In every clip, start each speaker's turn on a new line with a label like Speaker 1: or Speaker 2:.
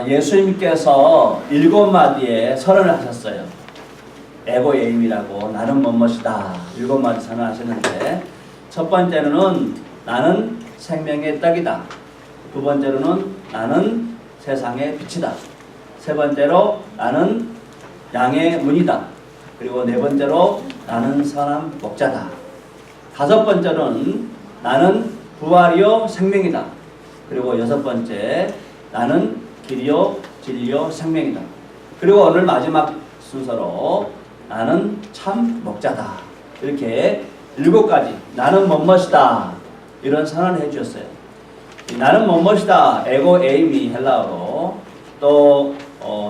Speaker 1: 예수님께서 7마디의 선언을 하셨어요. 에고에임이라고 나는 뭐뭐이다 7마디 선언하셨는데 첫 번째로는 나는 생명의 떡이다. 두 번째로는 나는 세상의 빛이다. 세 번째로 나는 양의 문이다. 그리고 네 번째로 나는 선한 목자다. 다섯 번째로는 나는 부활이요 생명이다. 그리고 여섯 번째 나는 길이요 진리요 생명이다. 그리고 오늘 마지막 순서로 나는 참 목자다. 이렇게 7가지 나는 뭐뭐이다 이런 선언을 해주셨어요. 나는 뭐뭐이다 에고에임이 헬라어로 또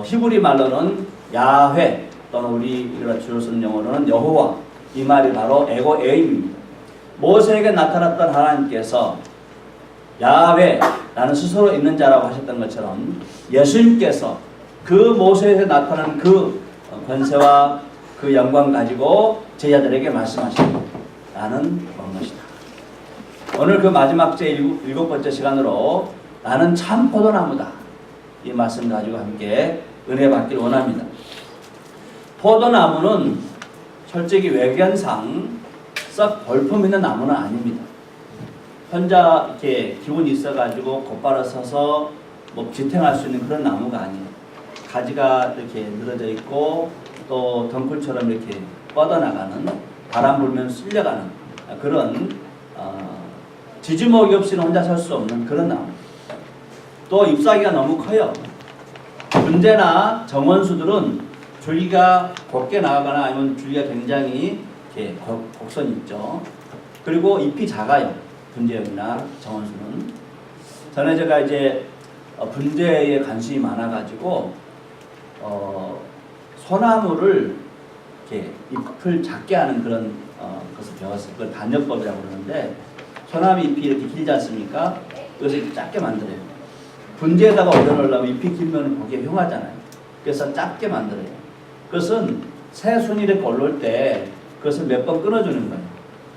Speaker 1: 히브리 말로는 야훼 또는 우리가 주로 쓰는 영어로는 여호와 이 말이 바로 에고에임입니다. 모세에게 나타났던 하나님께서 야훼 나는 스스로 있는 자라고 하셨던 것처럼 예수님께서 그 모세에게 나타난 그 권세와 그 영광 가지고 제자들에게 말씀하십니다. 나는 뭐뭐이다. 오늘 그 마지막 제7 번째 시간으로 나는 참 포도나무다. 이 말씀 가지고 함께 은혜 받길 원합니다. 포도나무는 솔직히 외견상 썩 볼품 있는 나무는 아닙니다. 혼자 이렇게 기운이 있어가지고 곧바로 서서 뭐 지탱할 수 있는 그런 나무가 아니에요. 가지가 이렇게 늘어져 있고 또 덩굴처럼 이렇게 뻗어나가는 바람 불면 쓸려가는 그런 지지목이 없이는 혼자 설 수 없는 그런 나무. 또 잎사귀가 너무 커요. 분재나 정원수들은 줄기가 곱게 나가거나 아니면 줄기가 굉장히 이렇게 곡선이 있죠. 그리고 잎이 작아요. 분재나 정원수는. 전에 제가 이제 분재에 관심이 많아가지고 소나무를 이렇게 잎을 작게 하는 그런 것을 배웠어요. 그걸 단엽법이라고 그러는데 소나무 잎이 이렇게 길지 않습니까? 그래서 이렇게 작게 만들어요. 분재에다가 올려놓으려면 잎이 길면 보기에 흉하잖아요. 그래서 작게 만들어요. 그것은 새순이 이렇게 올라올 때 그것을 몇 번 끊어주는 거예요.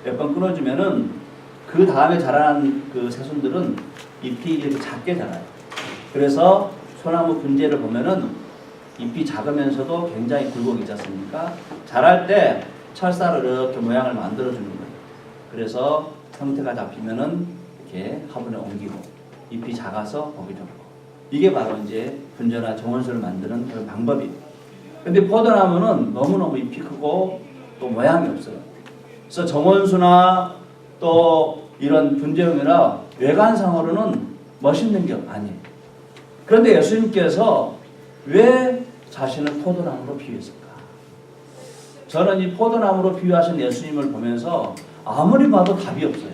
Speaker 1: 몇 번 끊어주면은 그 다음에 자라난 그 새순들은 잎이 이렇게 작게 자라요. 그래서 소나무 분재를 보면은 잎이 작으면서도 굉장히 굴곡이 있지 않습니까? 자랄 때 철사를 이렇게 모양을 만들어주는 거예요. 그래서 형태가 잡히면은 이렇게 화분에 옮기고 잎이 작아서 보기 좋고 이게 바로 이제 분재나 정원수를 만드는 그런 방법이에요. 근데 포도나무는 너무너무 잎이 크고 또 모양이 없어요. 그래서 정원수나 또 이런 분재용이나 외관상으로는 멋있는 게 아니에요. 그런데 예수님께서 왜 자신을 포도나무로 비유했을까? 저는 이 포도나무로 비유하신 예수님을 보면서 아무리 봐도 답이 없어요.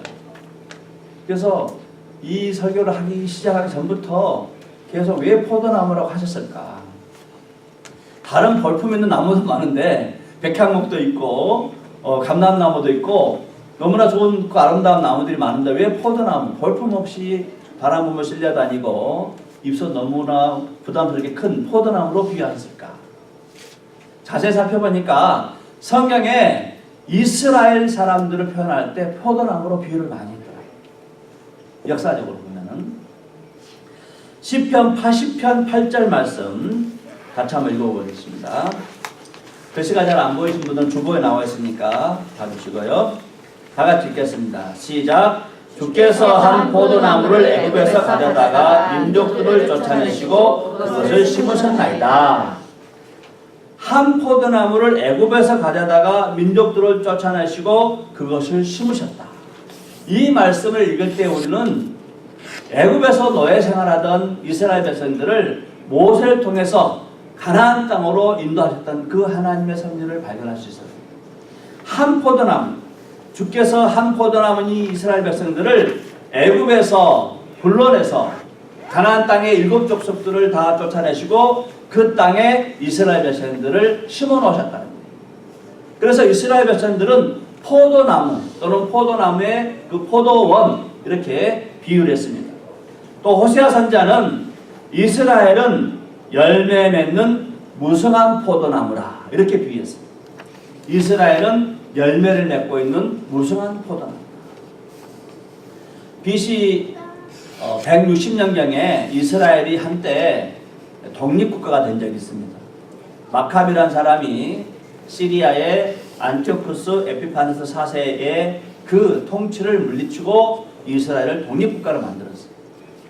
Speaker 1: 그래서 이 설교를 시작하기 전부터 계속 왜 포도나무라고 하셨을까? 다른 볼품 있는 나무도 많은데 백향목도 있고 감람나무도 있고 너무나 좋은 아름다운 나무들이 많은데 왜 포도나무 볼품 없이 바람 불면 쓸려다니고 잎도 너무나 부담스럽게 큰 포도나무로 비유하셨을까? 자세히 살펴보니까 성경에 이스라엘 사람들을 표현할 때 포도나무로 비유를 많이 했더라고요. 역사적으로 보면은 시편 80편 8절 말씀 같이 한번 읽어보겠습니다. 글씨가 잘 안 보이신 분들은 주보에 나와 있으니까 봐주시고요. 다 같이 읽겠습니다. 시작. 주께서 한 포도나무를 애굽에서 가져다가 민족들을 쫓아내시고 그것을 심으셨나이다. 한 포도나무를 애굽에서 가져다가 민족들을 쫓아내시고 그것을 심으셨다. 이 말씀을 읽을 때 우리는 애굽에서 노예 생활하던 이스라엘 백성들을 모세를 통해서 가나안 땅으로 인도하셨던 그 하나님의 섭리를 발견할 수 있어요. 한 포도나무, 주께서 한 포도나무니 이스라엘 백성들을 애굽에서 불러내서 가나안 땅의 7 족속들을 다 쫓아내시고 그 땅에 이스라엘 백성들을 심어 놓으셨다는 거예요. 그래서 이스라엘 백성들은 포도나무 또는 포도나무의 그 포도원 이렇게 비유를 했습니다. 또 호세아 선지자는 이스라엘은 열매 맺는 무성한 포도나무라 이렇게 비유했습니다. 이스라엘은 열매를 맺고 있는 무성한 포도나무. BC 160년경에 이스라엘이 한때 독립국가가 된 적이 있습니다. 마카비라는 사람이 시리아의 안티오쿠스 에피파네스 4세의 그 통치를 물리치고 이스라엘을 독립국가를 만들었어요.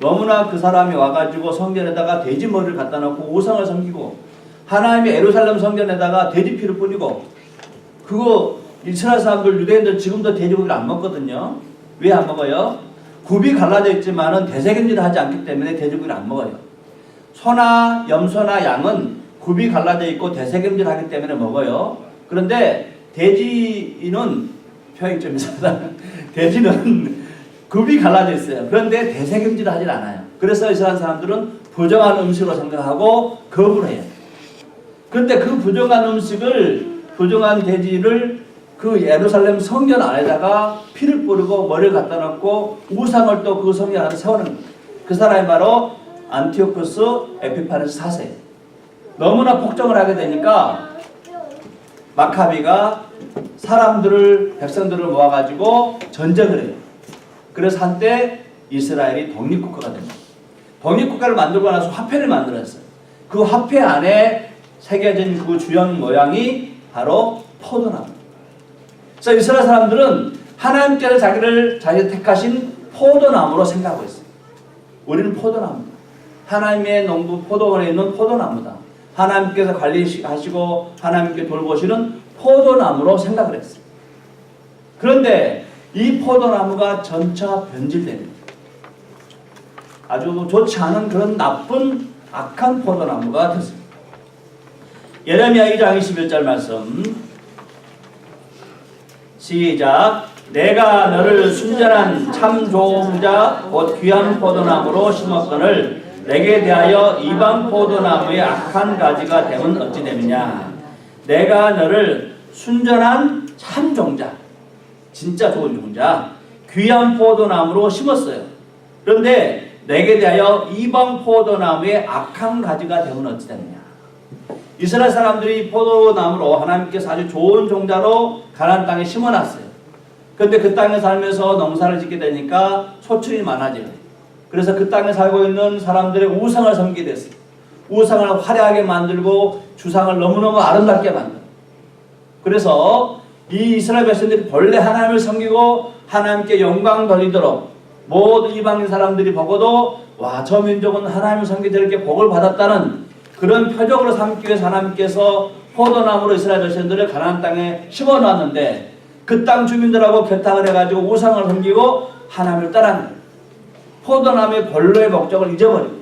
Speaker 1: 너무나 그 사람이 와가지고 성전에다가 돼지 머리를 갖다 놓고 우상을 섬기고 하나님의 예루살렘 성전에다가 돼지 피를 뿌리고 그거 이스라엘 사람들 유대인들 지금도 돼지고기를 안 먹거든요. 왜 안 먹어요? 굽이 갈라져 있지만은 대세금질을 하지 않기 때문에 돼지고기를 안 먹어요. 소나 염소나 양은 굽이 갈라져 있고 대세금질을 하기 때문에 먹어요. 그런데 돼지는 편의점이 있습니다. 돼지는 굽이 갈라져 있어요. 그런데 대세금질을 하질 않아요. 그래서 이스라엘 사람들은 부정한 음식으로 생각하고 거부를 해요. 그런데 그 부정한 돼지를 그 예루살렘 성전 안에다가 피를 뿌리고 머리를 갖다 놓고 우상을 또 그 성전 안에 세우는 그 사람이 바로 안티오쿠스 에피파네스 4세. 너무나 폭정을 하게 되니까 마카비가 백성들을 모아가지고 전쟁을 해요. 그래서 한때 이스라엘이 독립국가가 됩니다. 독립국가를 만들고 나서 화폐를 만들었어요. 그 화폐 안에 새겨진 그 주연 모양이 바로 포도나무. 그래서 이스라엘 사람들은 하나님께서 자기 택하신 포도나무로 생각하고 있어요. 우리는 포도나무다. 하나님의 농부 포도원에 있는 포도나무다. 하나님께서 관리하시고 하나님께 돌보시는 포도나무로 생각을 했어요. 그런데 이 포도나무가 점차 변질됩니다. 아주 좋지 않은 그런 나쁜 악한 포도나무가 됐습니다. 예레미야 2장 21절 말씀 시작. 내가 너를 순전한 참 좋은 자 곧 귀한 포도나무로 심었거늘 내게 대하여 이방 포도나무의 악한 가지가 되면 어찌 되느냐. 내가 너를 순전한 참 종자, 진짜 좋은 종자, 귀한 포도나무로 심었어요. 그런데 내게 대하여 이방 포도나무의 악한 가지가 되면 어찌 되느냐. 이스라엘 사람들이 포도나무로 하나님께서 아주 좋은 종자로 가나안 땅에 심어놨어요. 그런데 그 땅에 살면서 농사를 짓게 되니까 소출이 많아져요. 그래서 그 땅에 살고 있는 사람들의 우상을 섬기게 됐어요. 우상을 화려하게 만들고 주상을 너무너무 아름답게 만들어요. 그래서 이 이스라엘 백성들이 본래 하나님을 섬기고 하나님께 영광 돌리도록 모든 이방인 사람들이 보고도 와, 저 민족은 하나님을 섬기고 저렇게 복을 받았다는 그런 표적으로 삼기 위해서 하나님께서 포도나무로 이스라엘 백성들을 가나안 땅에 심어놨는데 그 땅 주민들하고 결탁을 해가지고 우상을 섬기고 하나님을 떠난 포도나무의 본래의 목적을 잊어버리고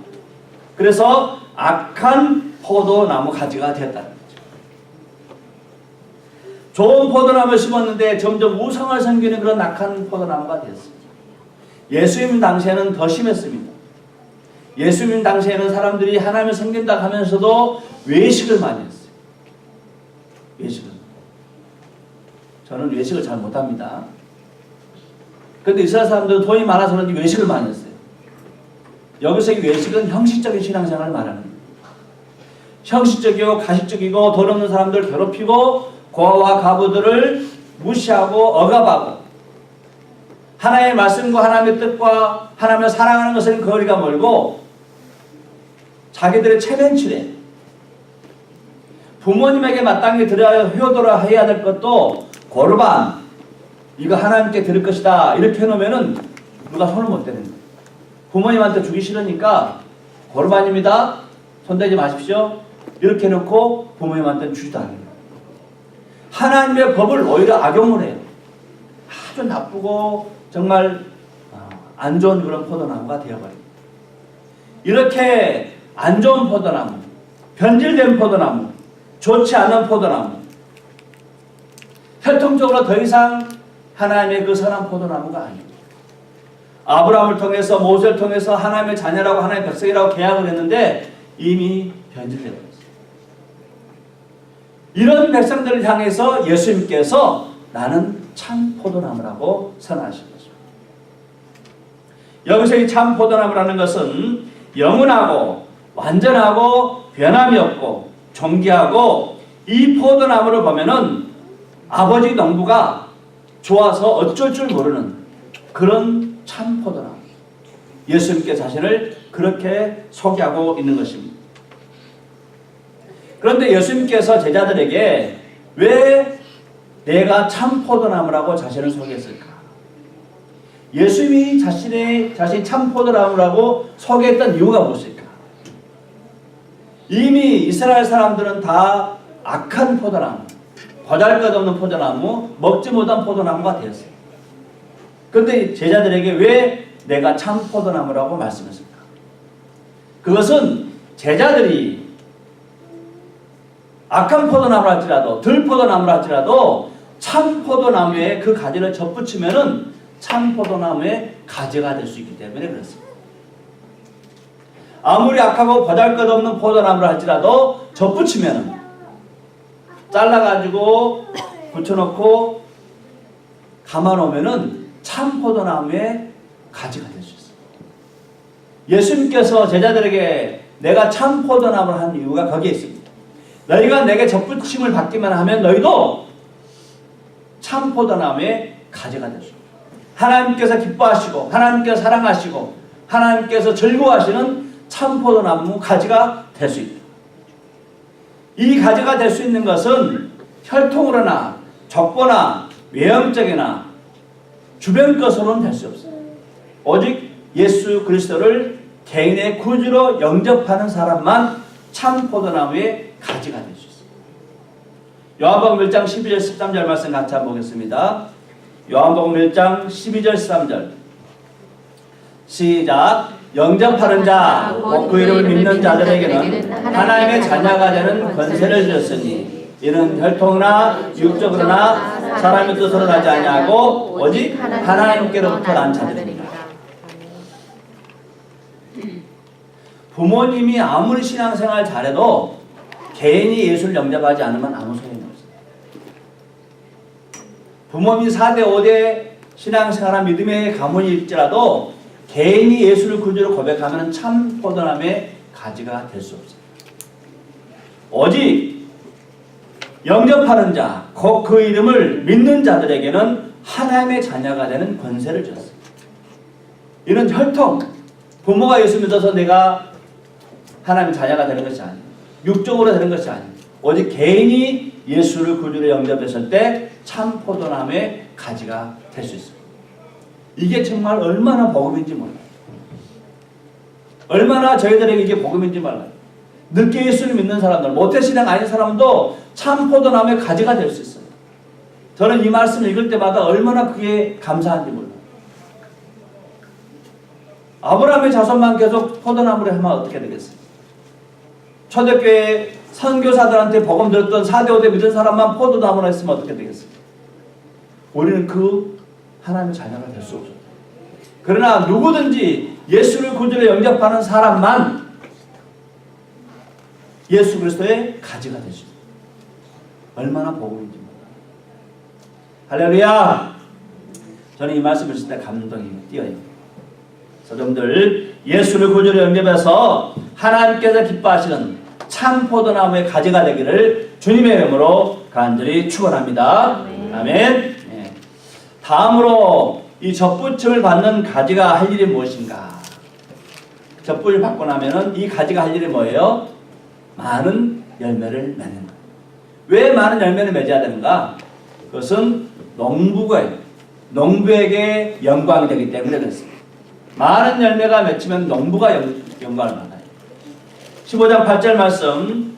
Speaker 1: 그래서 악한 포도나무 가지가 됐다는 거죠. 좋은 포도나무를 심었는데 점점 우상을 섬기는 그런 악한 포도나무가 됐습니다. 예수님 당시에는 더 심했습니다. 예수님 당시에는 사람들이 하나님을 섬긴다 하면서도 외식을 많이 했어요. 외식을. 저는 외식을 잘 못합니다. 그런데 이스라엘 사람들은 돈이 많아서 그런지 외식을 많이 했어요. 여기서 이 외식은 형식적인 신앙생활을 말하는 거예요. 형식적이고 가식적이고 돈 없는 사람들을 괴롭히고 고아와 가부들을 무시하고 억압하고 하나님의 말씀과 하나님의 뜻과 하나님을 사랑하는 것은 거리가 멀고 자기들의 체면치레 부모님에게 마땅히 드려야 효도를 해야 될 것도 고르반 이거 하나님께 드릴 것이다 이렇게 해놓으면은 누가 손을 못 대는 거예요. 부모님한테 주기 싫으니까 고르반입니다. 손대지 마십시오. 이렇게 해놓고 부모님한테 주지도 않아요. 하나님의 법을 오히려 악용을 해요. 아주 나쁘고 정말 안 좋은 그런 포도나무가 되어버립니다. 이렇게 안 좋은 포도나무, 변질된 포도나무, 좋지 않은 포도나무, 혈통적으로 더 이상 하나님의 그 선한 포도나무가 아닙니다. 아브라함을 통해서 모세를 통해서 하나님의 자녀라고 하나님의 백성이라고 계약을 했는데 이미 변질되어 있어요. 이런 백성들을 향해서 예수님께서 나는 참 포도나무라고 선언하신 것입니다. 여기서 이 참 포도나무라는 것은 영원하고 완전하고 변함이 없고 존귀하고 이 포도나무를 보면은 아버지 농부가 좋아서 어쩔 줄 모르는 그런 참 포도나무. 예수님께 자신을 그렇게 소개하고 있는 것입니다. 그런데 예수님께서 제자들에게 왜 내가 참 포도나무라고 자신을 소개했을까? 예수님이 자신이 참 포도나무라고 소개했던 이유가 무엇일까? 이미 이스라엘 사람들은 다 악한 포도나무, 보잘것없는 포도나무, 먹지 못한 포도나무가 되었어요. 그런데 제자들에게 왜 내가 참 포도나무라고 말씀했을까? 그것은 제자들이 악한 포도나무라 할지라도 들포도나무라 할지라도 참 포도나무에 그 가지를 접붙이면은 참 포도나무의 가지가 될 수 있기 때문에 그렇습니다. 아무리 악하고 보잘것없는 포도나무라 할지라도 접붙이면은 잘라가지고 붙여놓고 감아놓으면은 참 포도나무의 가지가 될 수 있어요. 예수님께서 제자들에게 내가 참 포도나무를 한 이유가 거기에 있습니다. 너희가 내게 접붙임을 받기만 하면 너희도 참 포도나무의 가지가 될 수 있어요. 하나님께서 기뻐하시고 하나님께서 사랑하시고 하나님께서 즐거워하시는 참 포도나무 가지가 될 수 있다. 이 가지가 될 수 있는 것은 혈통으로나 족보나 외형적이나 주변 것으로는 될 수 없어요. 오직 예수 그리스도를 개인의 구주로 영접하는 사람만 참 포도나무의 가지가 될 수 있어요. 요한복음 1장 12절 13절 말씀 같이 한번 보겠습니다. 요한복음 1장 12절 13절 시작. 영접하는 자, 곧 그 이름을 믿는 자들에게는 하나님의 자녀가 되는 권세를 주셨으니 이는 혈통이나 육적으로나 사람의 뜻으로 나지 아니하고 오직 하나님께로부터 난 자들입니다. 부모님이 아무리 신앙생활 잘해도 개인이 예수를 영접하지 않으면 아무 소용이 없어요. 부모님이 4대 5대 신앙생활한 믿음의 가문이 있지라도 개인이 예수를 구주로 고백하면 참 포도나무의 가지가 될 수 없어요. 오직 영접하는 자, 곧 그 이름을 믿는 자들에게는 하나님의 자녀가 되는 권세를 줬어요. 이는 혈통, 부모가 예수 믿어서 내가 하나님의 자녀가 되는 것이 아니에요. 육적으로 되는 것이 아니에요. 오직 개인이 예수를 구주로 영접했을 때 참 포도나무의 가지가 될 수 있습니다. 이게 정말 얼마나 복음인지 몰라요. 얼마나 저희들에게 이게 복음인지 몰라요. 늦게 예수를 믿는 사람들, 모태신앙 아닌 사람도 참 포도나무의 가지가 될 수 있어요. 저는 이 말씀을 읽을 때마다 얼마나 그게 감사한지 몰라요. 아브라함의 자손만 계속 포도나무를 하면 어떻게 되겠어요? 초대교회 선교사들한테 복음 들었던 4대 5대 믿은 사람만 포도나무라 했으면 어떻게 되겠어요? 우리는 그 하나님의 자녀가 될 수 없어요. 그러나 누구든지 예수를 구주로 영접하는 사람만 예수 그리스도의 가지가 될 수 있어요. 얼마나 복음인지 몰라요. 할렐루야! 저는 이 말씀을 듣을 때 감동이 뛰어요. 여러분들 예수를 구주로 영접해서 하나님께서 기뻐하시는 참 포도나무의 가지가 되기를 주님의 이름으로 간절히 축원합니다. 아멘. 네. 다음으로 이 접붙임을 받는 가지가 할 일이 무엇인가? 접붙임을 받고 나면은 이 가지가 할 일이 뭐예요? 많은 열매를 맺는 거예요. 왜 많은 열매를 맺어야 되는가? 그것은 농부에게 영광이 되기 때문에 그렇습니다. 많은 열매가 맺히면 농부가 영광을 받아요. 15장 8절 말씀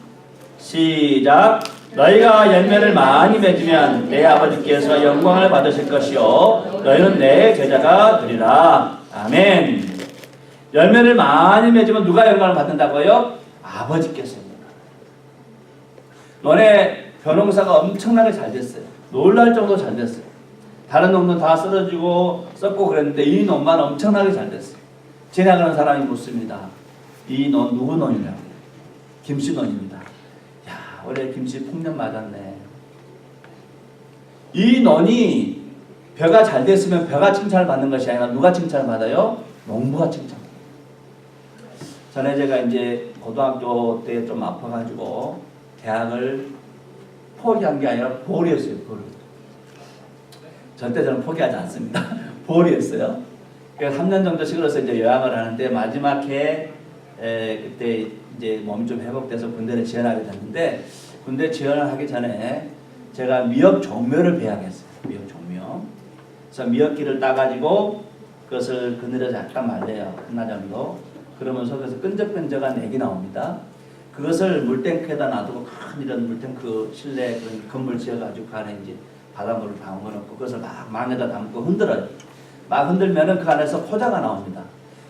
Speaker 1: 시작. 너희가 열매를 많이 맺으면 내 아버지께서 영광을 받으실 것이요 너희는 내 제자가 되리라. 아멘. 열매를 많이 맺으면 누가 영광을 받는다고요? 아버지께서. 너네 벼농사가 엄청나게 잘 됐어요. 놀랄 정도로 잘 됐어요. 다른 놈은 다 쓰러지고 썩고 그랬는데 이 놈만 엄청나게 잘 됐어요. 지나가는 사람이 묻습니다. 이 놈 누구 놈이냐고. 김씨 놈입니다. 야, 올해 김씨 풍년 맞았네. 이 논이 벼가 잘 됐으면 벼가 칭찬을 받는 것이 아니라 누가 칭찬을 받아요? 농부가 칭찬. 전에 제가 이제 고등학교 때 좀 아파가지고 대학을 포기한 게 아니라 보리했어요. 보리. 절대 저는 포기하지 않습니다. 보리했어요. 그래서 3년 정도 시골에서 이제 요양을 하는데 마지막 해에 그때 이제 몸이 좀 회복돼서 군대를 지원하게 됐는데 군대 지원을 하기 전에 제가 미역 종묘를 배양했어요. 미역 종묘. 그래서 미역기를 따가지고 그것을 그늘에 잠깐 말려요. 한나 정도. 그러면서 그래서 끈적끈적한 액이 나옵니다. 그것을 물탱크에다 놔두고 큰 이런 물탱크 실내 그런 건물 지어가지고 그 안에 이제 바닷물을 담궈놓고 그것을 막 망에다 담고 흔들어요. 막 흔들면은 그 안에서 포자가 나옵니다.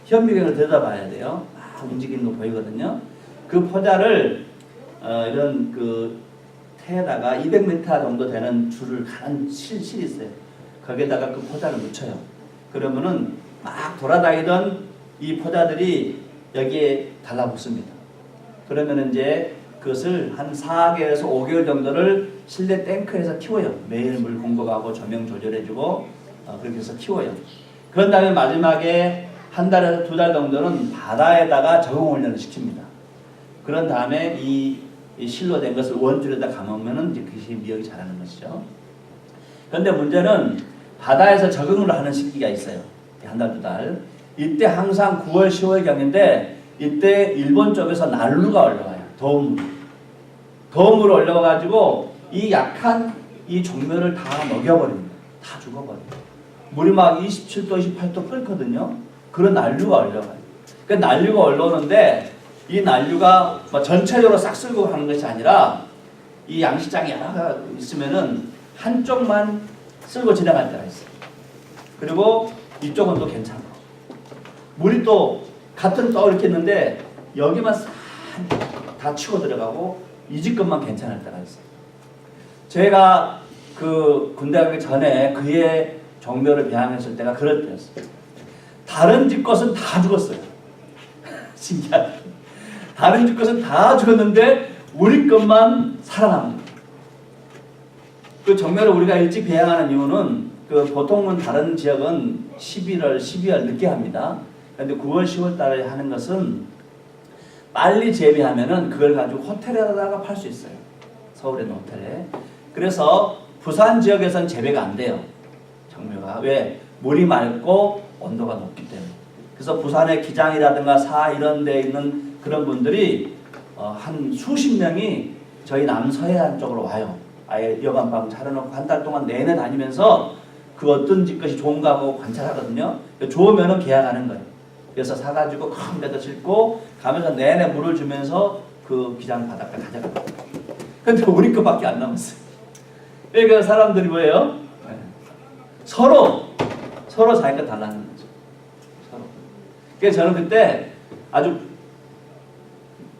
Speaker 1: 현미경을 들여다봐야 돼요. 막 움직이는 거 보이거든요. 그 포자를 이런 그 태에다가 200m 정도 되는 줄을 가는 실이 있어요. 거기에다가 그 포자를 묻혀요. 그러면은 막 돌아다니던 이 포자들이 여기에 달라붙습니다. 그러면 이제 그것을 한 4개월에서 5개월 정도를 실내 탱크에서 키워요. 매일 물 공급하고 조명 조절해주고 그렇게 해서 키워요. 그런 다음에 마지막에 한 달에서 2달 정도는 바다에다가 적응 훈련을 시킵니다. 그런 다음에 이 실로 된 것을 원줄에다 감으면은 이제 그것이 미역이 자라는 것이죠. 그런데 문제는 바다에서 적응을 하는 시기가 있어요. 한 달, 2달. 이때 항상 9월, 10월경인데 이때 일본 쪽에서 난루가 올라와요. 더운 물. 더운 물이 올라와가지고 이 약한 이 종묘를 다 녹여버립니다. 다 죽어버려요. 물이 막 27도, 28도 끓거든요. 그런 난류가 올라와요. 그 난류가 올라오는데 이 난류가 뭐 전체적으로 싹 쓸고 가는 것이 아니라 이 양식장이 하나가 있으면은 한쪽만 쓸고 지나갈 때가 있어요. 그리고 이쪽은 또 괜찮고. 물이 또 같은 떠 이렇게 있는데 여기만 싹 다 치고 들어가고 이 집 것만 괜찮을 때가 있어요. 제가 그 군대 가기 전에 그의 종묘를 배양했을 때가 그럴 때였어요. 다른 집 것은 다 죽었어요. 신기하다. 다른 집 것은 다 죽었는데 우리 것만 살아납니다. 그 종묘를 우리가 일찍 배양하는 이유는 그 보통은 다른 지역은 11월, 12월 늦게 합니다. 그런데 9월, 10월 달에 하는 것은 빨리 재배하면은 그걸 가지고 호텔에다가 팔 수 있어요. 서울에 있는 호텔에. 그래서 부산 지역에서는 재배가 안 돼요. 종묘가. 왜? 물이 맑고 온도가 높기 때문에. 그래서 부산의 기장이라든가 사 이런 데 있는 그런 분들이 한 수십 명이 저희 남서해안 쪽으로 와요. 아예 여간방 차려놓고 한 달 동안 내내 다니면서 그 어떤 집 것이 좋은가 하고 관찰하거든요. 좋으면은 계약하는 거예요. 그래서 사가지고 큰 데다 싣고 가면서 내내 물을 주면서 그 기장 바닷가 가져가요. 근데 우리 거밖에 안 남았어요. 그러니까 사람들이 뭐예요? 서로 자기가 달라는 거죠. 서로. 그래서 저는 그때 아주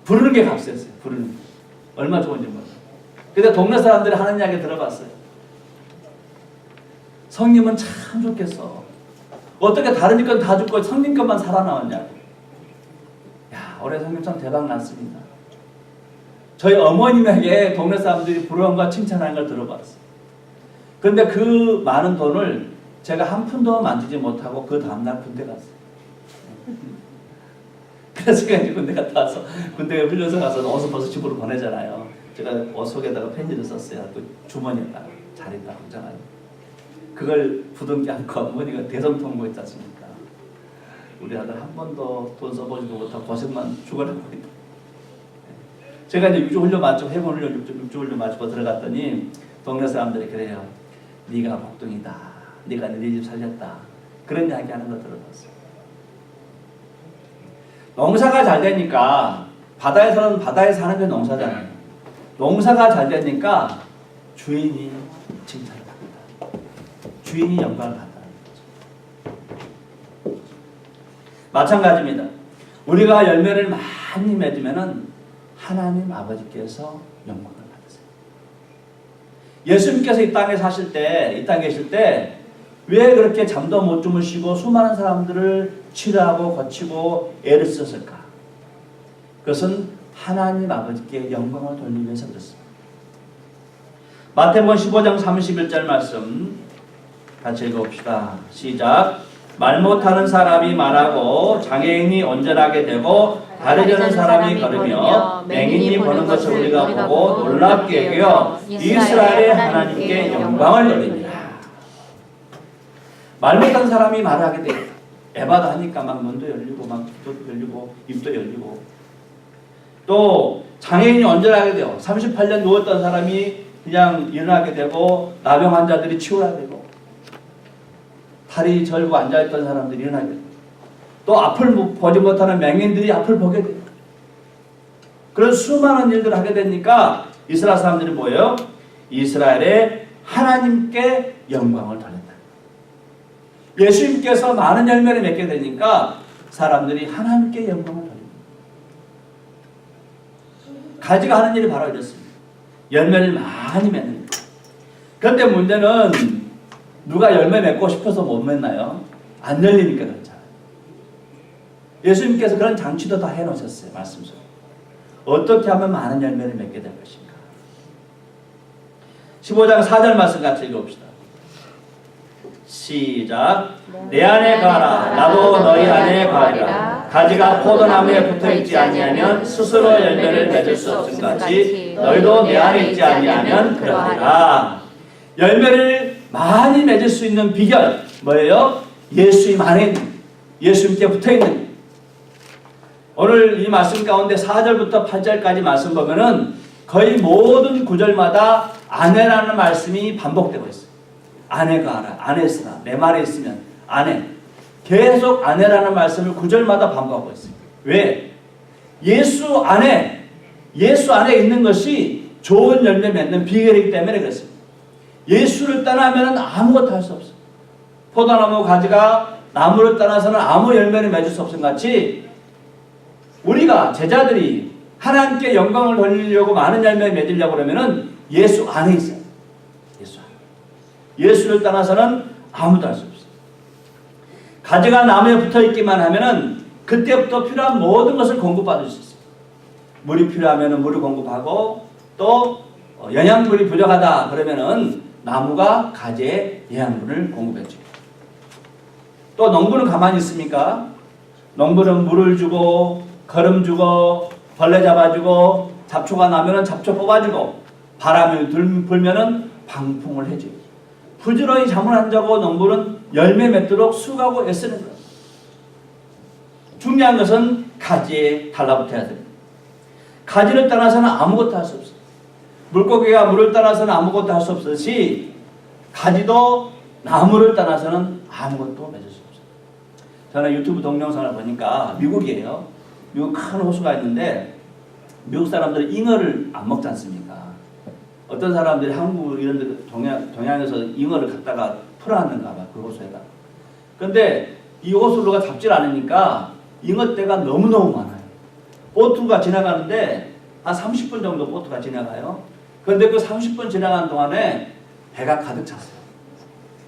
Speaker 1: 부르는 게 값이었어요. 부르는 게. 얼마 좋은지 몰라요. 근데 동네 사람들이 하는 이야기 들어봤어요. 성님은 참 좋겠어. 어떻게 다른 건 다 죽고 성님 것만 살아나왔냐고. 야, 올해 성님 참 대박 났습니다. 저희 어머님에게 동네 사람들이 부러움과 칭찬하는 걸 들어봤어요. 그런데 그 많은 돈을 제가 한 푼도 만지지 못하고 그 다음날 군대 갔어요. 그래서 제가 이제 군대 갔다 와서 군대에 훈련소 가서 옷을 벗어 집으로 보내잖아요. 제가 옷 속에다가 편지를 썼어요. 그 주머니에다가 잘 있다 걱정하고. 그걸 부둥지 않고 어머니가 대성통곡했지 않습니까? 우리 아들 한 번도 돈 써보지도 못하고 고생만 죽어라고 있다. 제가 이제 6주 훈련 마치고 해군 훈련 6주 훈련 마치고 들어갔더니 동네 사람들이 그래요. 네가 복둥이다. 네가 네 집 살렸다. 그런 이야기 하는 거 들어봤어요. 농사가 잘 되니까 바다에서는 바다에 사는 게 농사잖아요. 농사가 잘 되니까 주인이 칭찬을 합니다. 주인이 영광을 받는다는 거죠. 마찬가지입니다. 우리가 열매를 많이 맺으면은 하나님 아버지께서 영광을 받으세요. 예수님께서 이 땅에 사실 때, 이 땅에 계실 때 왜 그렇게 잠도 못 주무시고 수많은 사람들을 치료하고 고치고 애를 쓰셨을까? 그것은 하나님 아버지께 영광을 돌리기 위해서 그렇습니다. 마태복음 15장 31절 말씀 같이 읽어봅시다. 시작. 말 못하는 사람이 말하고 장애인이 온전하게 되고 다리 저는 사람이 걸으며 맹인이 보는 것을 우리가 보고 놀랍게 여겨 이스라엘의 하나님께 영광을 돌립니다. 말 못한 사람이 말하게 되겠다. 에바다 하니까 막 눈도 열리고 막 귀도 열리고 입도 열리고. 또 장애인이 온전하게 돼요. 38년 누웠던 사람이 그냥 일어나게 되고 나병 환자들이 치유하게 되고 다리 절고 앉아있던 사람들이 일어나게 되고 또 앞을 보지 못하는 맹인들이 앞을 보게 돼요. 그런 수많은 일들을 하게 되니까 이스라엘 사람들이 뭐예요? 이스라엘에 하나님께 영광을 돌린다. 예수님께서 많은 열매를 맺게 되니까 사람들이 하나님께 영광을 돌립니다. 가지가 하는 일이 바로 이렇습니다. 열매를 많이 맺는 거예요. 그런데 문제는 누가 열매 맺고 싶어서 못 맺나요? 안 열리니까 그렇잖아요. 예수님께서 그런 장치도 다 해놓으셨어요. 말씀 속에. 어떻게 하면 많은 열매를 맺게 될 것인가. 15장 4절 말씀 같이 읽어봅시다. 시작. 내 안에 가라. 나도 너희 안에 가리라. 가지가 포도나무에 붙어있지 아니하면 스스로 열매를 맺을 수 없음 같이 너희도 내 안에 있지 아니하면 그러하리라. 열매를 많이 맺을 수 있는 비결 뭐예요? 예수님 안에 있는, 예수님께 붙어있는. 오늘 이 말씀 가운데 4절부터 8절까지 말씀 보면은 거의 모든 구절마다 안에라는 말씀이 반복되고 있어요. 안에가 알아, 안에 있으라, 내 말에 있으면 안에. 계속 안에라는 말씀을 구절마다 반복하고 있어요. 왜? 예수 안에 있는 것이 좋은 열매 맺는 비결이기 때문에 그렇습니다. 예수를 떠나면 아무것도 할 수 없어요. 포도나무 가지가 나무를 떠나서는 아무 열매를 맺을 수 없음 같이 우리가 제자들이 하나님께 영광을 돌리려고 많은 열매를 맺으려고 그러면은 예수 안에 있어요. 예수 안에. 예수를 떠나서는 아무도 할 수 없어요. 가지가 나무에 붙어 있기만 하면은 그때부터 필요한 모든 것을 공급받을 수 있어요. 물이 필요하면은 물을 공급하고 또 영양분이 부족하다 그러면은 나무가 가지에 영양분을 공급해줘요. 또 농부는 가만히 있습니까? 농부는 물을 주고 거름 주고 벌레 잡아주고 잡초가 나면은 잡초 뽑아주고 바람이 불면은 방풍을 해줘요. 부지런히 잠을 안 자고 농부는 열매 맺도록 수고하고 애쓰는 거예요. 중요한 것은 가지에 달라붙어야 됩니다. 가지를 떠나서는 아무것도 할 수 없어요. 물고기가 물을 떠나서는 아무것도 할 수 없듯이 가지도 나무를 떠나서는 아무것도 맺을 수 없어요. 저는 유튜브 동영상을 보니까 미국이에요. 미국 큰 호수가 있는데 미국 사람들은 잉어를 안 먹지 않습니까? 어떤 사람들이 한국 이런 데 동양에서 잉어를 갖다가 풀어놨는가 봐, 그 호수에다. 근데 이 호수가 잡질 않으니까 잉어떼가 너무너무 많아요. 보트가 지나가는데 한 30분 정도 보트가 지나가요. 그런데 그 30분 지나가는 동안에 배가 가득 찼어요.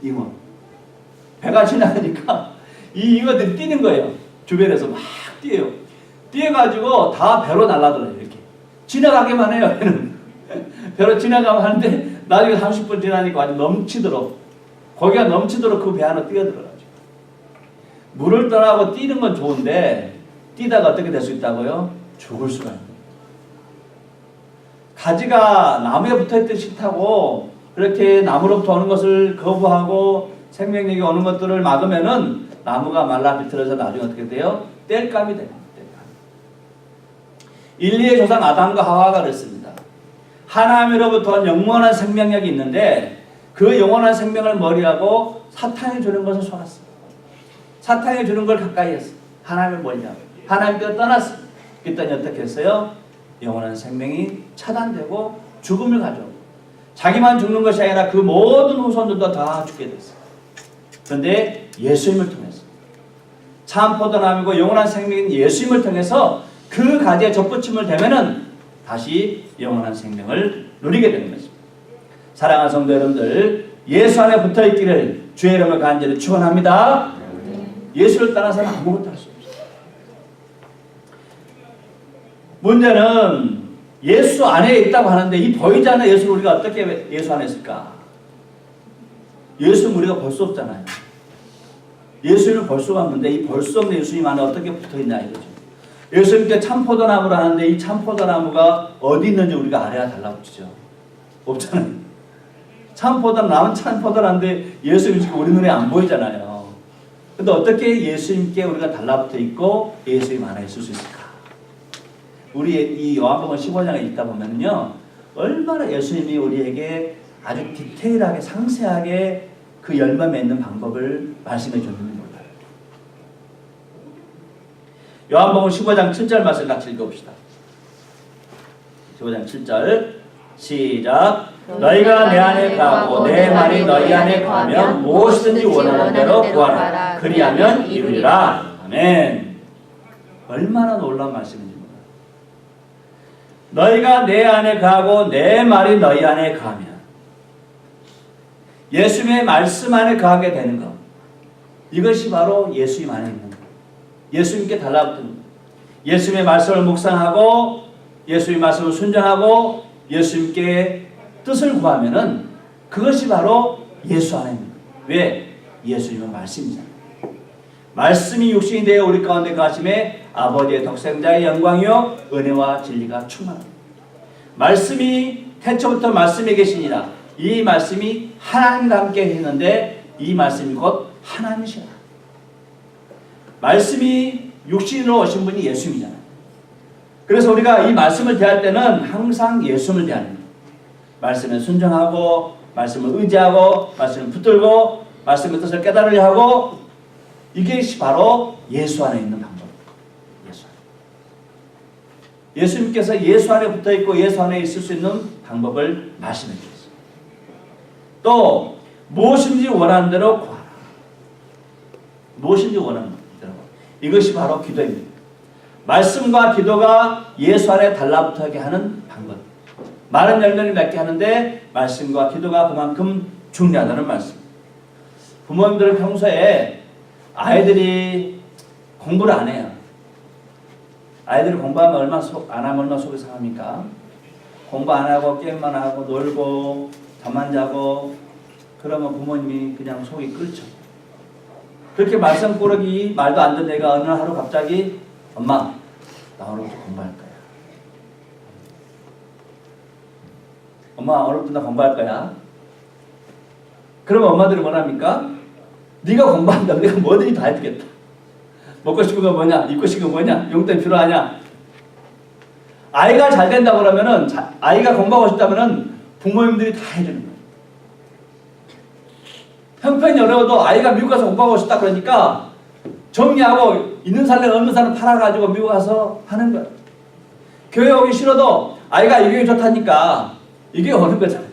Speaker 1: 잉어. 배가 지나가니까 이 잉어들이 뛰는 거예요. 주변에서 막 뛰어요. 뛰어가지고 다 배로 날아들어요. 이렇게. 지나가기만 해요. 배는. 배로 지나가면 하는데 나중에 30분 지나니까 아주 넘치도록 거기가 넘치도록 그 배 안으로 뛰어들어가지고 물을 떠나고 뛰는 건 좋은데 뛰다가 어떻게 될 수 있다고요? 죽을 수가 있는 거예요. 가지가 나무에 붙어있듯 싫다고 그렇게 나무로부터 오는 것을 거부하고 생명력이 오는 것들을 막으면은 나무가 말라 비틀어서 나중에 어떻게 돼요? 땔감이 됩니다. 인류의 조상 아담과 하와가 그랬습니다. 하나님으로부터 영원한 생명력이 있는데 그 영원한 생명을 머리하고 사탄이 주는 것을 쏘았습니다. 사탄이 주는 걸 가까이 했어요. 하나님을 멀리하고 하나님께서 떠났습니다. 그랬더니 어떻게 했어요? 영원한 생명이 차단되고 죽음을 가져오고 자기만 죽는 것이 아니라 그 모든 후손들도 다 죽게 됐어요. 그런데 예수님을 통해서 참 포도나무이고 영원한 생명인 예수님을 통해서 그 가지에 접붙임을 되면은 다시 영원한 생명을 누리게 되는 것입니다. 사랑하는 성도 여러분들, 예수 안에 붙어 있기를 주의 이름으로 간절히 축원합니다. 예수를 떠나서는 아무것도 할 수 없어요. 문제는 예수 안에 있다고 하는데 이 보이지 않는 예수를 우리가 어떻게 예수 안에 있을까? 예수는 우리가 볼 수 없잖아요. 예수를 볼 수가 없는데 이 볼 수 없는 예수님 안에 어떻게 붙어 있나 이거죠. 예수님께 참포도나무를 하는데 이 참포도나무가 어디 있는지 우리가 알아야 달라붙이죠. 없잖아요. 참포도나무는 참포도나무인데 예수님이 지금 우리 눈에 안 보이잖아요. 근데 어떻게 예수님께 우리가 달라붙어 있고 예수님 안에 있을 수 있을까? 우리 이 요한복음 15장에 읽다 보면요, 얼마나 예수님이 우리에게 아주 디테일하게 상세하게 그 열매 맺는 방법을 말씀해 줬는지 몰라요. 요한복음 15장 7절 말씀 같이 읽어봅시다. 15장 7절 시작. 너희가 내 안에 거하고 내 말이 너희 안에 거하면 무엇이든지 원하는 대로 구하라. 그리하면 이루리라. 아멘. 얼마나 놀라운 말씀인지 몰라요. 너희가 내 안에 거하고 내 말이 너희 안에 거하면, 예수님의 말씀 안에 거하게 되는 것, 이것이 바로 예수님 안에 있는 것, 예수님께 달라붙는 것. 예수님의 말씀을 묵상하고 예수님의 말씀을 순종하고 예수님께 뜻을 구하면은 그것이 바로 예수 안에 있는 거예요. 왜? 예수님은 말씀이잖아요. 말씀이 육신이 되어 우리 가운데 거하심에 아버지의 독생자의 영광이요 은혜와 진리가 충만합니다. 말씀이 태초부터 말씀에 계시니라. 이 말씀이 하나님과 함께 했는데 이 말씀이 곧 하나님이시라. 말씀이 육신으로 오신 분이 예수님이잖아요. 그래서 우리가 이 말씀을 대할 때는 항상 예수님을 대하는 거예요. 말씀에 순종하고 말씀을 의지하고 말씀을 붙들고 말씀의 뜻을 깨달으려 하고, 이것이 바로 예수 안에 있는 방법. 예수 안에. 예수님께서 예수 안에 붙어 있고 예수 안에 있을 수 있는 방법을 말씀해 주셨어요. 또 무엇인지 원하는 대로 구하라. 무엇인지 원하는 대로. 이것이 바로 기도입니다. 말씀과 기도가 예수 안에 달라붙게 하는 방법. 많은 열매를 맺게 하는데 말씀과 기도가 그만큼 중요하다는 말씀. 부모님들은 평소에 아이들이 공부를 안 해요. 아이들이 공부하면 안 하면 얼마나 속이 상합니까? 공부 안 하고 게임만 하고 놀고 잠만 자고 그러면 부모님이 그냥 속이 끓죠. 그렇게 말썽꾸러기 말도 안 듣는 애가 어느 하루 갑자기 엄마 나 오늘부터 공부할 거야. 엄마 오늘부터 나 공부할 거야. 그러면 엄마들이 뭐랍니까? 네가 공부한다면 내가 뭐든지 다 해주겠다. 먹고 싶은 거 뭐냐? 입고 싶은 거 뭐냐? 용돈 필요하냐? 아이가 잘 된다 그러면은, 아이가 공부하고 싶다면은 부모님들이 다 해주는 거예요. 형편이 어려워도 아이가 미국 가서 공부하고 싶다 그러니까 정리하고 있는 살래 없는 살을 팔아가지고 미국 가서 하는 거예요. 교회 오기 싫어도 아이가 이 교회 좋다니까 이 교회 오는 거잖아요.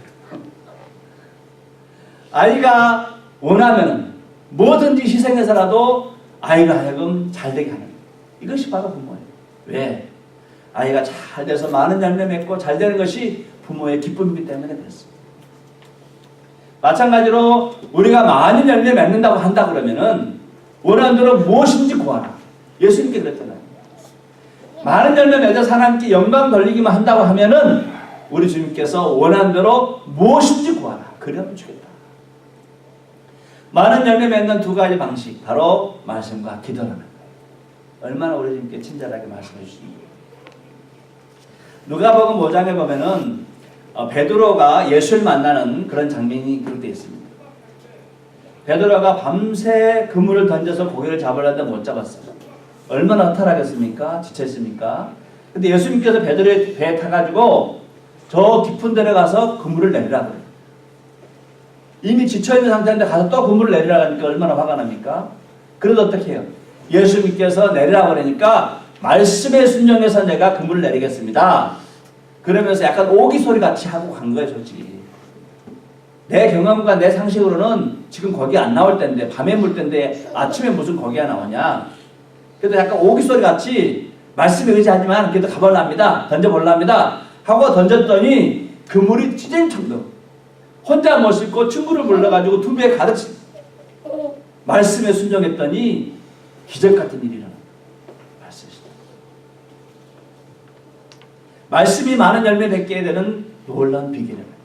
Speaker 1: 아이가 원하면 뭐든지 희생해서라도 아이가 하여금 잘되게 하는 거예요. 이것이 바로 부모예요. 왜? 아이가 잘 돼서 많은 열매 맺고 잘 되는 것이 부모의 기쁨이기 때문에 그렇습니다. 마찬가지로 우리가 많은 열매 맺는다고 한다 그러면은 원하는 대로 무엇인지 구하라. 예수님께 그랬잖아요. 많은 열매 맺어서 하나님께 영광 돌리기만 한다고 하면은 우리 주님께서 원하는 대로 무엇인지 구하라. 그러면 주겠다. 많은 열매 맺는 두 가지 방식, 바로 말씀과 기도라는 거예요. 얼마나 우리 주님께 친절하게 말씀해 주십니까? 누가복음 5장에 보면은 베드로가 예수를 만나는 그런 장면이 기록되어 있습니다. 베드로가 밤새 그물을 던져서 고기를 잡으려다 못 잡았어요. 얼마나 허탈하겠습니까? 지쳤습니까? 근데 예수님께서 베드로의 배에 타가지고 저 깊은 데로 가서 그물을 내리라 그래요. 이미 지쳐있는 상태인데 가서 또 그물을 내리라 하니까 얼마나 화가 납니까? 그래도 어떻게 해요? 예수님께서 내리라 그러니까 말씀에 순종해서 내가 그물을 내리겠습니다. 그러면서 약간 오기 소리 같이 하고 간 거예요, 솔직히. 내 경험과 내 상식으로는 지금 거기 안 나올 텐데, 밤에 물 텐데 아침에 무슨 거기가 나오냐. 그래도 약간 오기 소리 같이 말씀에 의지하지만 그래도 가볼랍니다. 던져볼랍니다. 하고 던졌더니 그물이 찢어질 정도. 혼자 못 싣고 친구를 불러가지고 두 배에 가득 말씀에 순종했더니 기적 같은 일이 일어납니다. 말씀이 많은 열매 맺게 되는 놀라운 비결입니다.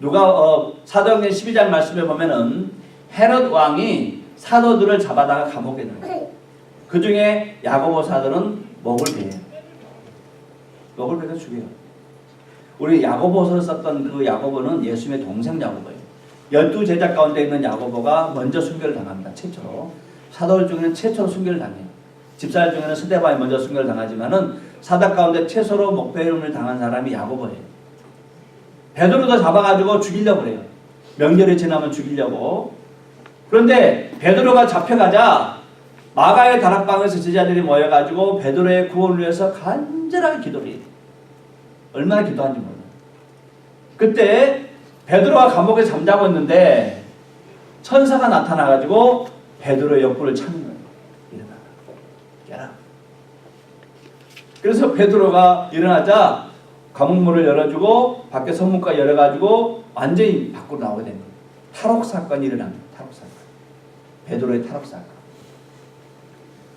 Speaker 1: 누가 사도행전 12장 말씀에 보면은 헤롯 왕이 사도들을 잡아다가 감옥에 넣어요. 그 중에 야고보 사도는 목을 베요. 목을 베서 죽여요. 우리 야고보서를 썼던 그 야고보는 예수님의 동생 야고보예요. 12제자 가운데 있는 야고보가 먼저 순교를 당합니다. 최초로. 사도들 중에는 최초로 순교를 당해요. 집사들 중에는 스데반이 먼저 순교를 당하지만은 사도 가운데 최초로 목배임을 당한 사람이 야고보예요. 베드로도 잡아가지고 죽이려고 그래요. 명절이 지나면 죽이려고. 그런데 베드로가 잡혀가자 마가의 다락방에서 제자들이 모여가지고 베드로의 구원을 위해서 간절하게 기도를 해요. 얼마나 기도한지 몰라요. 그때 베드로가 감옥에 잠자고 있는데 천사가 나타나가지고 베드로의 옆구리를 차는 거예요. 일어나라. 깨라. 그래서 베드로가 일어나자 감옥문을 열어주고 밖에 선문까지 열어가지고 완전히 밖으로 나오게 된 거예요. 탈옥 사건이 일어납니다. 탈옥 사건. 베드로의 탈옥 사건.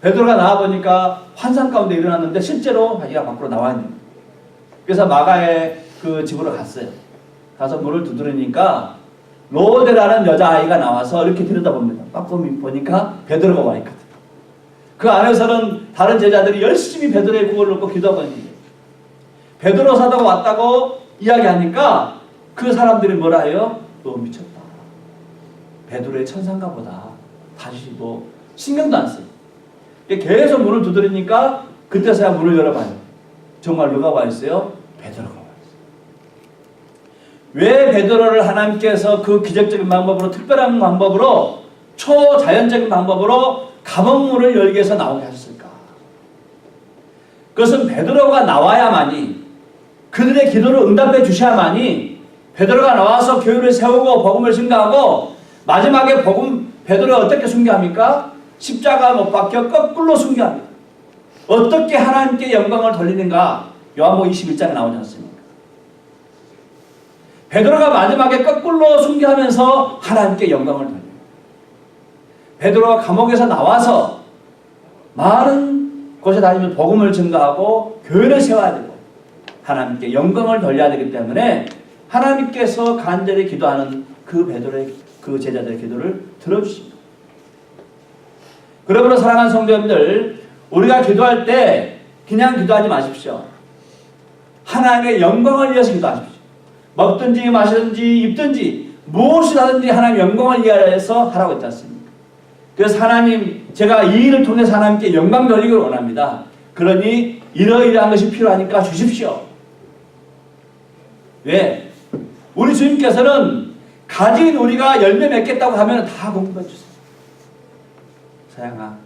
Speaker 1: 베드로가 나와보니까 환상 가운데 일어났는데 실제로 자기가 밖으로 나와 있는 거예요. 그래서 마가의 그 집으로 갔어요. 가서 문을 두드리니까 로데라는 여자아이가 나와서 이렇게 들여다봅니다. 딱 보니까 베드로가 와 있거든요. 그 안에서는 다른 제자들이 열심히 베드로의 구원을 놓고 기도하고 있는 거예요. 베드로 사도가 왔다고 이야기하니까 그 사람들이 뭐라 해요? 너 미쳤다. 베드로의 천상가 보다. 다시 뭐 신경도 안 써요. 계속 문을 두드리니까 그때서야 문을 열어봐요. 정말 누가 와 있어요? 베드로가 와 있어요. 왜 베드로를 하나님께서 그 기적적인 방법으로, 특별한 방법으로, 초자연적인 방법으로 감옥문을 열기 위해서 나오게 하셨을까? 그것은 베드로가 나와야만이, 그들의 기도를 응답해 주셔야만이 베드로가 나와서 교회를 세우고 복음을 증거하고 마지막에 베드로가 어떻게 순교합니까? 십자가 못 박혀 거꾸로 순교합니다. 어떻게 하나님께 영광을 돌리는가? 요한복음 21장에 나오지 않습니까? 베드로가 마지막에 거꾸로 순교하면서 하나님께 영광을 돌려요. 베드로가 감옥에서 나와서 많은 곳에 다니면서 복음을 증거하고 교회를 세워야 되고 하나님께 영광을 돌려야 되기 때문에 하나님께서 간절히 기도하는 그 베드로의 그 제자들의 기도를 들어주십니다. 그러므로 사랑하는 성도님들, 우리가 기도할 때 그냥 기도하지 마십시오. 하나님의 영광을 위해서 기도하십시오. 먹든지 마시든지 입든지 무엇을 하든지 하나님의 영광을 위해서 하라고 했지 않습니까? 그래서 하나님, 제가 이 일을 통해서 하나님께 영광 돌리기를 원합니다. 그러니 이러이러한 것이 필요하니까 주십시오. 왜? 우리 주님께서는 가진 우리가 열매 맺겠다고 하면 다 공급해 주세요. 서양아,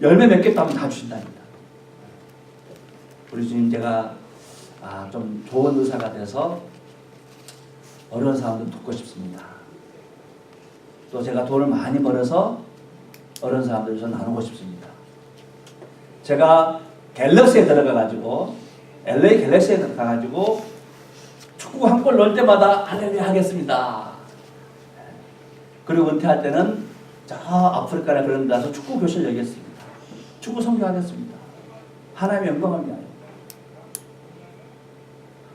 Speaker 1: 열매 맺겠다 하면 다 주신다니까. 우리 주님, 제가 좀 좋은 의사가 돼서 어려운 사람들 돕고 싶습니다. 또 제가 돈을 많이 벌어서 어려운 사람들과 나누고 싶습니다. 제가 갤럭시에 들어가가지고 LA 갤럭시에 들어가가지고 축구 한 골 넣을 때마다 할렐루야 하겠습니다. 그리고 은퇴할 때는 저 아프리카나 그런 데서 축구 교실 열겠습니다. 축구 선교하겠습니다. 하나님의 영광을 위하여.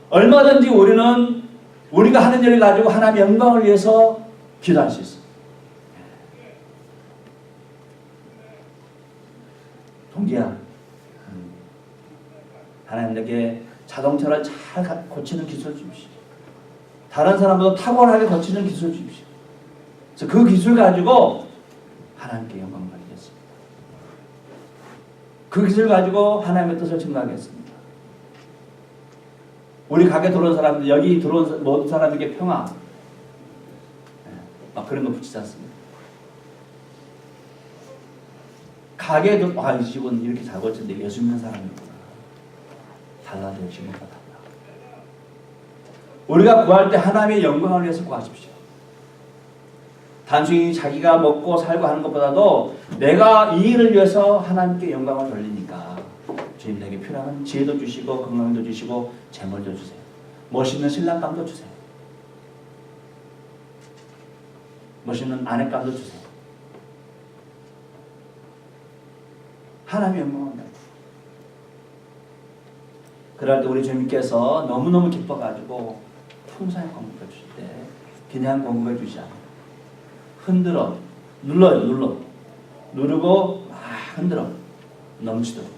Speaker 1: 얼마든지 우리는 우리가 하는 일을 가지고 하나님의 영광을 위해서 기도할 수 있습니다. 동기야, 하나님 내게 자동차를 잘 고치는 기술 주십시오. 다른 사람보다 탁월하게 고치는 기술 주십시오. 그래서 그 기술 가지고 하나님께 영광 돌리겠습니다. 그 기술 가지고 하나님의 뜻을 증거하겠습니다. 우리 가게 들어온 사람들, 여기 들어온 모든 사람에게 평화, 막 그런 거 붙이지 않습니다. 가게도 이 집은 이렇게 잘 고쳤는데 예수 믿는 사람이구나. 달라져요. 지금과 달라. 우리가 구할 때 하나님의 영광을 위해서 구하십시오. 단순히 자기가 먹고 살고 하는 것보다도 내가 이 일을 위해서 하나님께 영광을 돌리니까 주님 내게 필요한 지혜도 주시고 건강도 주시고 재물도 주세요. 멋있는 신랑감도 주세요. 멋있는 아내감도 주세요. 하나님의 영광을 위하여. 그럴 때 우리 주님께서 너무너무 기뻐가지고 풍성히 공급해 주실 때 그냥 공급해 주시지 않아요. 흔들어, 눌러요. 누르고 막 흔들어 넘치도록.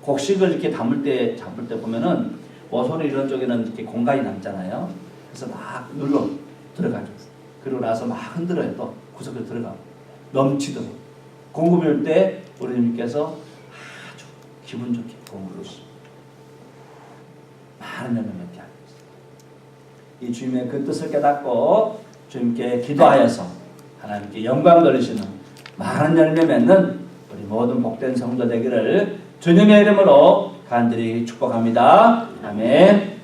Speaker 1: 곡식을 이렇게 잡을 때 보면은 모서리 이런 쪽에는 이렇게 공간이 남잖아요. 그래서 막 눌러 들어가죠. 그리고 나서 막 흔들어요. 또 구석에 들어가고 넘치도록 공급이 올 때 우리 주님께서 아주 기분 좋게 공급을 주십니다. 많은 열매 맺게 하고 있습니다. 이 주님의 그 뜻을 깨닫고 주님께 기도하여서 하나님께 영광 돌리시는 많은 열매 맺는 우리 모든 복된 성도 되기를 주님의 이름으로 간절히 축복합니다. 아멘.